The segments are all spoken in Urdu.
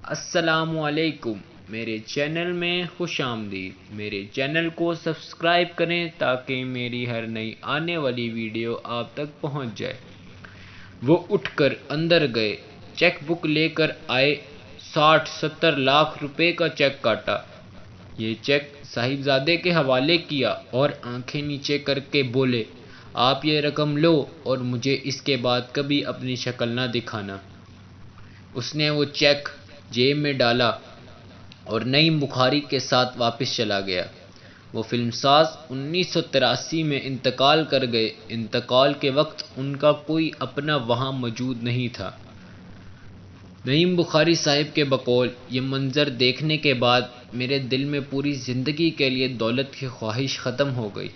السلام علیکم، میرے چینل میں خوش آمدید۔ میرے چینل کو سبسکرائب کریں تاکہ میری ہر نئی آنے والی ویڈیو آپ تک پہنچ جائے۔ وہ اٹھ کر اندر گئے، چیک بک لے کر آئے، 60-70 لاکھ روپے کا چیک کاٹا۔ یہ چیک صاحبزادے کے حوالے کیا اور آنکھیں نیچے کر کے بولے، آپ یہ رقم لو اور مجھے اس کے بعد کبھی اپنی شکل نہ دکھانا۔ اس نے وہ چیک جیب میں ڈالا اور نعیم بخاری کے ساتھ واپس چلا گیا۔ وہ فلم ساز 1983 میں انتقال کر گئے۔ انتقال کے وقت ان کا کوئی اپنا وہاں موجود نہیں تھا۔ نعیم بخاری صاحب کے بقول، یہ منظر دیکھنے کے بعد میرے دل میں پوری زندگی کے لیے دولت کی خواہش ختم ہو گئی۔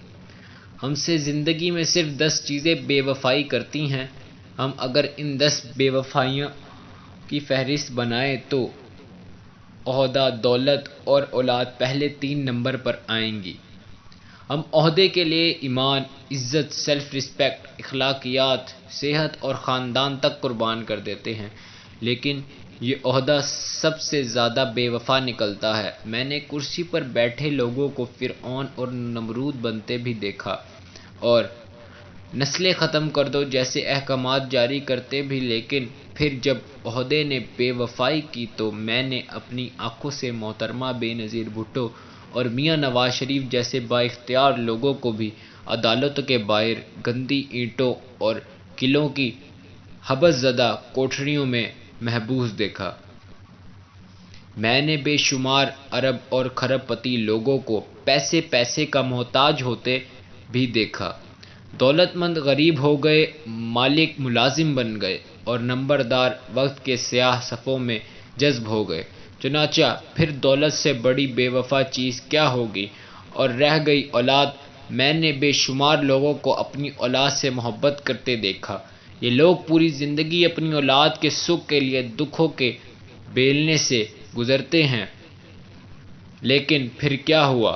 ہم سے زندگی میں صرف 10 چیزیں بے وفائی کرتی ہیں۔ ہم اگر ان 10 بے وفائیوں کی فہرست بنائیں تو عہدہ، دولت اور اولاد پہلے 3 نمبر پر آئیں گی۔ ہم عہدے کے لیے ایمان، عزت، سیلف ریسپیکٹ، اخلاقیات، صحت اور خاندان تک قربان کر دیتے ہیں، لیکن یہ عہدہ سب سے زیادہ بے وفا نکلتا ہے۔ میں نے کرسی پر بیٹھے لوگوں کو فرعون اور نمرود بنتے بھی دیکھا اور نسلیں ختم کر دو جیسے احکامات جاری کرتے بھی، لیکن پھر جب عہدے نے بے وفائی کی تو میں نے اپنی آنکھوں سے محترمہ بے نظیر بھٹو اور میاں نواز شریف جیسے بااختیار لوگوں کو بھی عدالتوں کے باہر گندی اینٹوں اور قلعوں کی حبس زدہ کوٹھریوں میں محبوس دیکھا۔ میں نے بے شمار ارب اور کھرب پتی لوگوں کو پیسے کا محتاج ہوتے بھی دیکھا۔ دولت مند غریب ہو گئے، مالک ملازم بن گئے اور نمبردار وقت کے سیاہ صفوں میں جذب ہو گئے۔ چنانچہ پھر دولت سے بڑی بے وفا چیز کیا ہوگی؟ اور رہ گئی اولاد۔ میں نے بے شمار لوگوں کو اپنی اولاد سے محبت کرتے دیکھا۔ یہ لوگ پوری زندگی اپنی اولاد کے سکھ کے لیے دکھوں کے بیلنے سے گزرتے ہیں، لیکن پھر کیا ہوا؟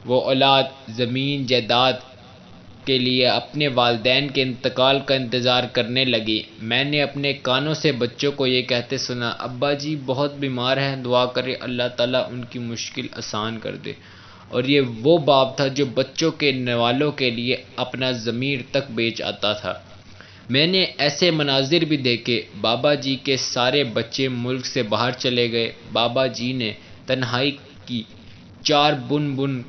وہ اولاد زمین جائیداد کے لیے اپنے والدین کے انتقال کا انتظار کرنے لگی۔ میں نے اپنے کانوں سے بچوں کو یہ کہتے سنا، ابا جی بہت بیمار ہیں، دعا کریں اللہ تعالیٰ ان کی مشکل آسان کر دے۔ اور یہ وہ باپ تھا جو بچوں کے نوالوں کے لیے اپنا ضمیر تک بیچ آتا تھا۔ میں نے ایسے مناظر بھی دیکھے۔ بابا جی کے سارے بچے ملک سے باہر چلے گئے۔ بابا جی نے تنہائی کی 4 بن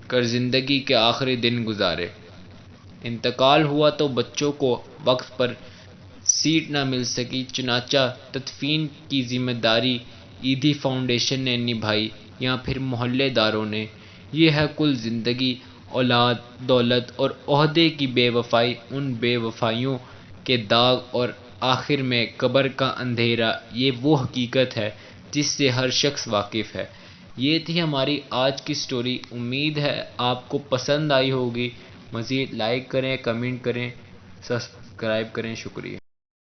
کر زندگی کے آخری دن گزارے۔ انتقال ہوا تو بچوں کو وقت پر سیٹ نہ مل سکی، چنانچہ تدفین کی ذمہ داری ایدھی فاؤنڈیشن نے نبھائی یا پھر محلے داروں نے۔ یہ ہے کل زندگی، اولاد، دولت اور عہدے کی بے وفائی، ان بے وفائیوں کے داغ اور آخر میں قبر کا اندھیرا۔ یہ وہ حقیقت ہے جس سے ہر شخص واقف ہے۔ یہ تھی ہماری آج کی سٹوری۔ امید ہے آپ کو پسند آئی ہوگی۔ مزید لائک کریں، کمنٹ کریں، سبسکرائب کریں۔ شکریہ۔